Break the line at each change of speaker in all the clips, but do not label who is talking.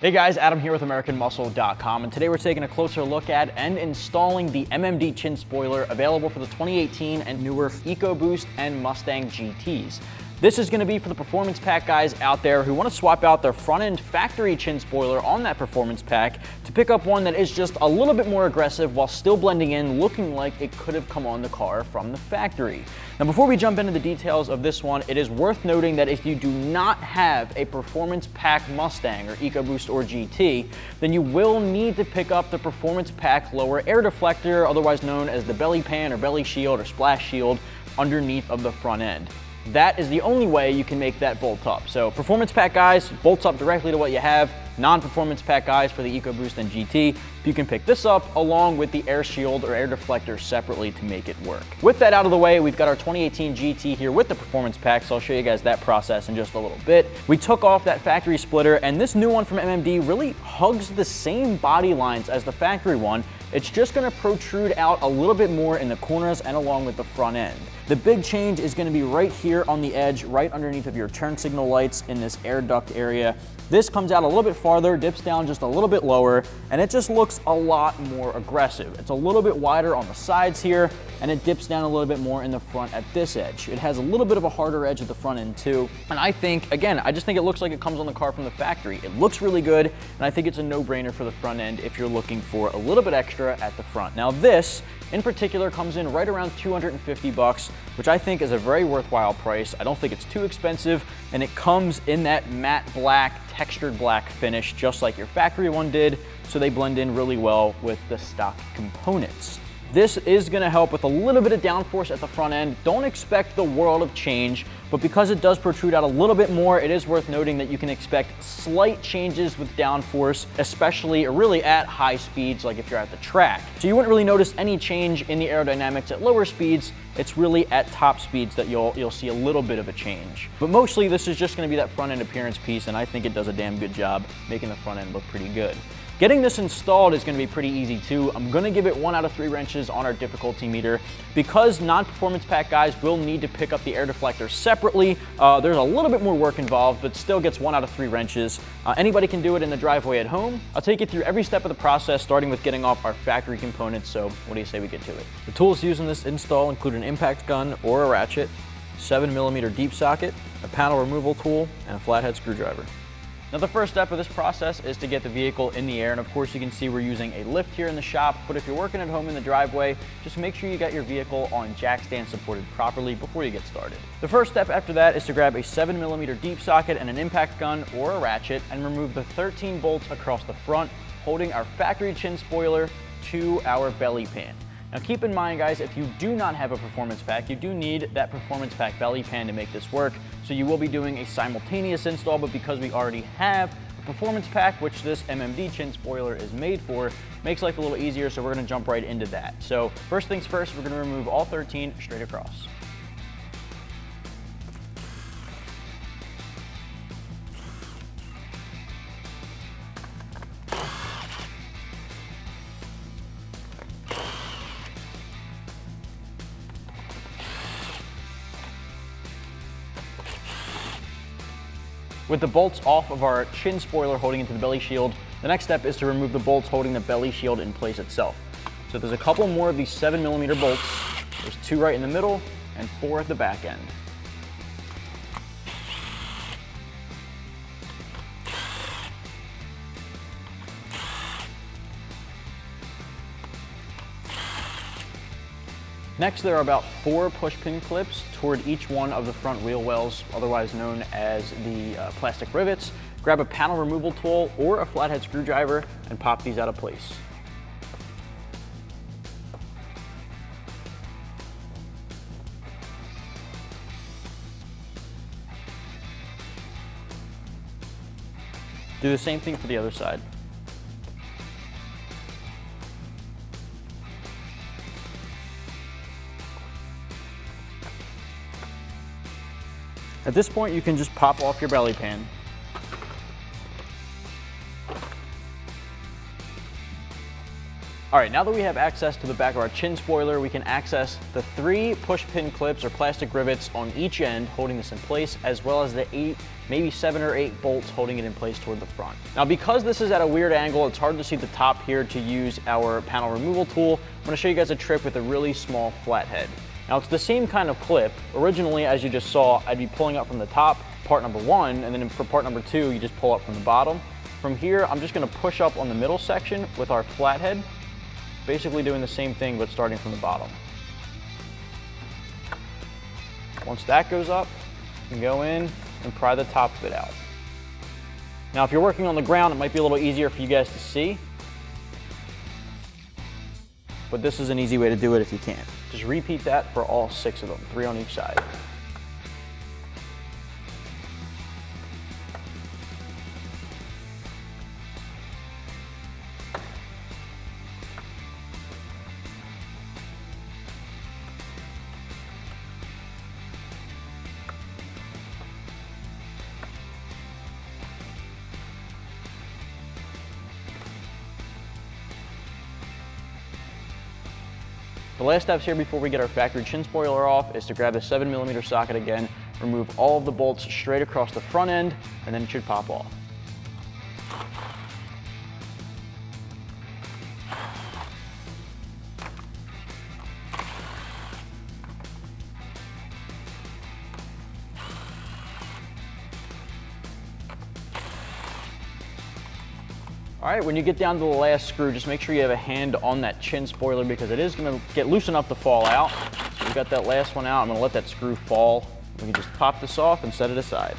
Hey guys, Adam here with AmericanMuscle.com, and today we're taking a closer look at and installing the MMD chin spoiler available for the 2018 and newer EcoBoost and Mustang GTs. This is going to be for the performance pack guys out there who want to swap out their front end factory chin spoiler on that performance pack to pick up one that is just a little bit more aggressive while still blending in, looking like it could have come on the car from the factory. Now before we jump into the details of this one, it is worth noting that if you do not have a performance pack Mustang or EcoBoost or GT, then you will need to pick up the performance pack lower air deflector, otherwise known as the belly pan or belly shield or splash shield, underneath of the front end. That is the only way you can make that bolt up. So performance pack guys, bolts up directly to what you have. Non-performance pack guys for the EcoBoost and GT, you can pick this up along with the air shield or air deflector separately to make it work. With that out of the way, we've got our 2018 GT here with the performance pack, so I'll show you guys that process in just a little bit. We took off that factory splitter, and this new one from MMD really hugs the same body lines as the factory one. It's just gonna protrude out a little bit more in the corners and along with the front end. The big change is gonna be right here on the edge, right underneath of your turn signal lights in this air duct area. This comes out a little bit farther, dips down just a little bit lower, and it just looks a lot more aggressive. It's a little bit wider on the sides here, and it dips down a little bit more in the front at this edge. It has a little bit of a harder edge at the front end too. And I think, again, I just think it looks like it comes on the car from the factory. It looks really good, and I think it's a no-brainer for the front end if you're looking for a little bit extra at the front. Now this, in particular, comes in right around 250 bucks, which I think is a very worthwhile price. I don't think it's too expensive, and it comes in that matte black, textured black finish, just like your factory one did, so they blend in really well with the stock components. This is gonna help with a little bit of downforce at the front end. Don't expect the world of change, but because it does protrude out a little bit more, it is worth noting that you can expect slight changes with downforce, especially really at high speeds, like if you're at the track. So you wouldn't really notice any change in the aerodynamics at lower speeds. It's really at top speeds that you'll see a little bit of a change. But mostly this is just gonna be that front end appearance piece, and I think it does a damn good job making the front end look pretty good. Getting this installed is gonna be pretty easy too. I'm gonna give it 1 out of 3 wrenches on our difficulty meter. Because non-performance pack guys will need to pick up the air deflector separately, there's a little bit more work involved, but still gets 1 out of 3 wrenches. Anybody can do it in the driveway at home. I'll take you through every step of the process, starting with getting off our factory components, so what do you say we get to it? The tools used in this install include an impact gun or a ratchet, 7mm deep socket, a panel removal tool, and a flathead screwdriver. Now the first step of this process is to get the vehicle in the air, and of course you can see we're using a lift here in the shop, but if you're working at home in the driveway, just make sure you got your vehicle on jack stand supported properly before you get started. The first step after that is to grab a 7mm deep socket and an impact gun or a ratchet and remove the 13 bolts across the front, holding our factory chin spoiler to our belly pan. Now keep in mind guys, if you do not have a performance pack, you do need that performance pack belly pan to make this work. So you will be doing a simultaneous install, but because we already have a performance pack, which this MMD chin spoiler is made for, makes life a little easier, so we're gonna jump right into that. So first things first, we're gonna remove all 13 straight across. With the bolts off of our chin spoiler holding into the belly shield, the next step is to remove the bolts holding the belly shield in place itself. So there's a couple more of these 7mm bolts. There's 2 right in the middle and 4 at the back end. Next, there are about 4 push pin clips toward each one of the front wheel wells, otherwise known as the plastic rivets. Grab a panel removal tool or a flathead screwdriver and pop these out of place. Do the same thing for the other side. At this point, you can just pop off your belly pan. All right, now that we have access to the back of our chin spoiler, we can access the 3 push pin clips or plastic rivets on each end holding this in place, as well as the 8, maybe 7 or 8 bolts holding it in place toward the front. Now, because this is at a weird angle, it's hard to see the top here to use our panel removal tool. I'm gonna show you guys a trick with a really small flathead. Now, it's the same kind of clip. Originally, as you just saw, I'd be pulling up from the top, part number 1, and then for part number 2, you just pull up from the bottom. From here, I'm just gonna push up on the middle section with our flathead, basically doing the same thing, but starting from the bottom. Once that goes up, you can go in and pry the top of it out. Now, if you're working on the ground, it might be a little easier for you guys to see, but this is an easy way to do it if you can't. Just repeat that for all 6 of them, 3 on each side. The last steps here before we get our factory chin spoiler off is to grab the 7mm socket again, remove all of the bolts straight across the front end, and then it should pop off. All right, when you get down to the last screw, just make sure you have a hand on that chin spoiler because it is gonna get loose enough to fall out. So we got that last one out. I'm gonna let that screw fall. We can just pop this off and set it aside.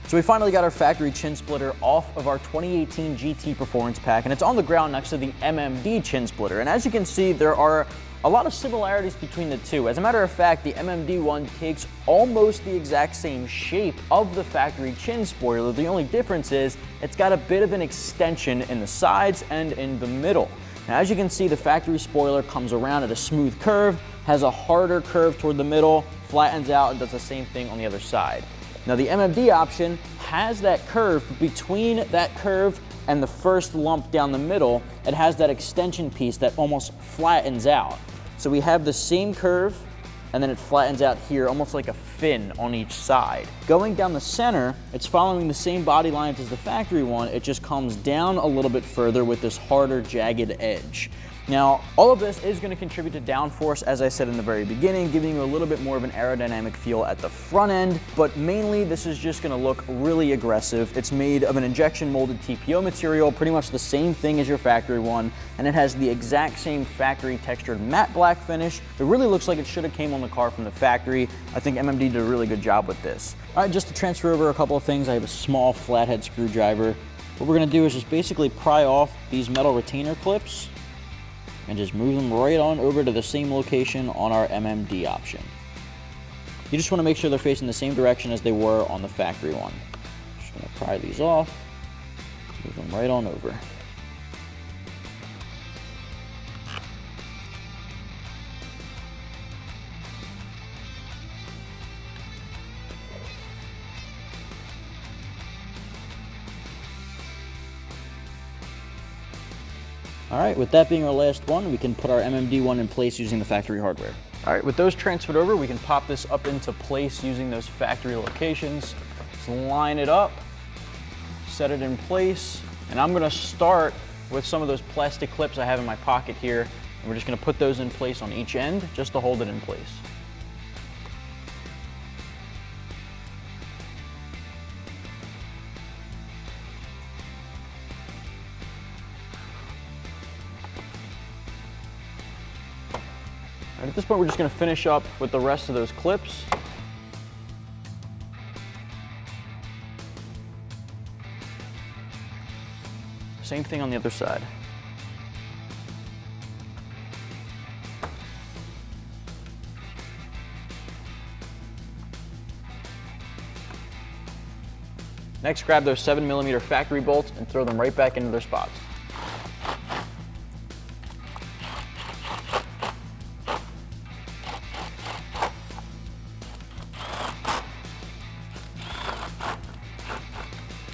So we finally got our factory chin splitter off of our 2018 GT Performance Pack, and it's on the ground next to the MMD chin splitter. And as you can see, there are a lot of similarities between the two. As a matter of fact, the MMD one takes almost the exact same shape of the factory chin spoiler. The only difference is it's got a bit of an extension in the sides and in the middle. Now, as you can see, the factory spoiler comes around at a smooth curve, has a harder curve toward the middle, flattens out, and does the same thing on the other side. Now, the MMD option has that curve, but between that curve and the first lump down the middle, it has that extension piece that almost flattens out. So we have the same curve, and then it flattens out here, almost like a fin on each side. Going down the center, it's following the same body lines as the factory one, it just comes down a little bit further with this harder, jagged edge. Now, all of this is going to contribute to downforce, as I said in the very beginning, giving you a little bit more of an aerodynamic feel at the front end, but mainly this is just going to look really aggressive. It's made of an injection molded TPO material, pretty much the same thing as your factory one, and it has the exact same factory textured matte black finish. It really looks like it should have came on the car from the factory. I think MMD did a really good job with this. All right, just to transfer over a couple of things, I have a small flathead screwdriver. What we're going to do is just basically pry off these metal retainer clips and just move them right on over to the same location on our MMD option. You just want to make sure they're facing the same direction as they were on the factory one. Just going to pry these off, move them right on over. All right, with that being our last one, we can put our MMD one in place using the factory hardware. All right, with those transferred over, we can pop this up into place using those factory locations. Just line it up, set it in place, and I'm gonna start with some of those plastic clips I have in my pocket here, and we're just gonna put those in place on each end just to hold it in place. At this point, we're just going to finish up with the rest of those clips. Same thing on the other side. Next, grab those 7mm factory bolts and throw them right back into their spots.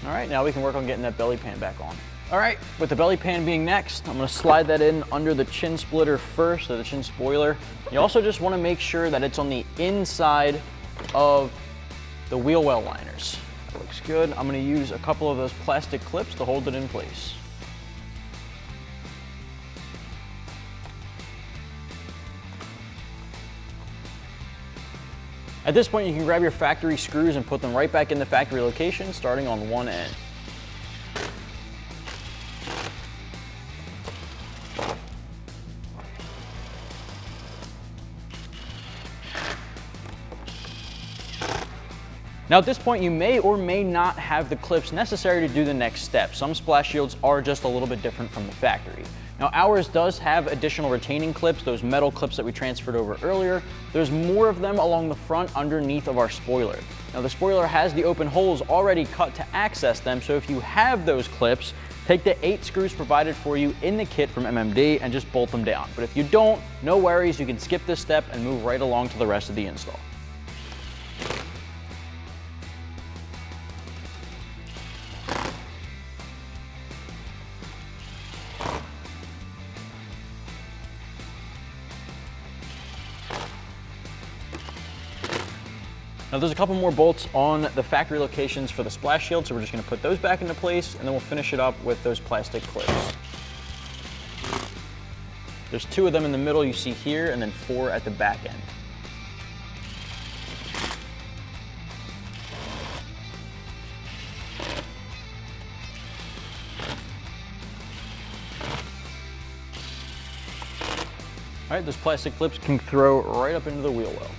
All right, now we can work on getting that belly pan back on. All right, with the belly pan being next, I'm gonna slide that in under the chin splitter first, or the chin spoiler. You also just wanna make sure that it's on the inside of the wheel well liners. That looks good. I'm gonna use a couple of those plastic clips to hold it in place. At this point, you can grab your factory screws and put them right back in the factory location, starting on one end. Now at this point, you may or may not have the clips necessary to do the next step. Some splash shields are just a little bit different from the factory. Now ours does have additional retaining clips, those metal clips that we transferred over earlier. There's more of them along the front underneath of our spoiler. Now the spoiler has the open holes already cut to access them, so if you have those clips, take the 8 screws provided for you in the kit from MMD and just bolt them down. But if you don't, no worries, you can skip this step and move right along to the rest of the install. Now there's a couple more bolts on the factory locations for the splash shield, so we're just gonna put those back into place and then we'll finish it up with those plastic clips. There's 2 of them in the middle you see here and then 4 at the back end. All right, those plastic clips can throw right up into the wheel well.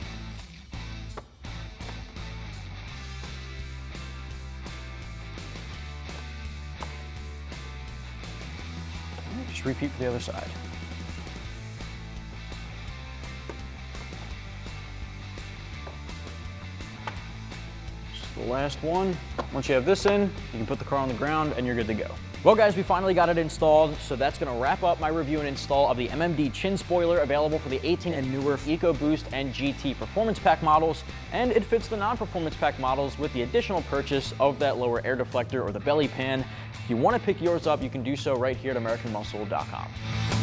Just repeat for the other side. Just the last one. Once you have this in, you can put the car on the ground and you're good to go. Well guys, we finally got it installed, so that's gonna wrap up my review and install of the MMD chin spoiler available for the 18 and newer EcoBoost and GT Performance Pack models, and it fits the non-Performance Pack models with the additional purchase of that lower air deflector or the belly pan. If you wanna pick yours up, you can do so right here at AmericanMuscle.com.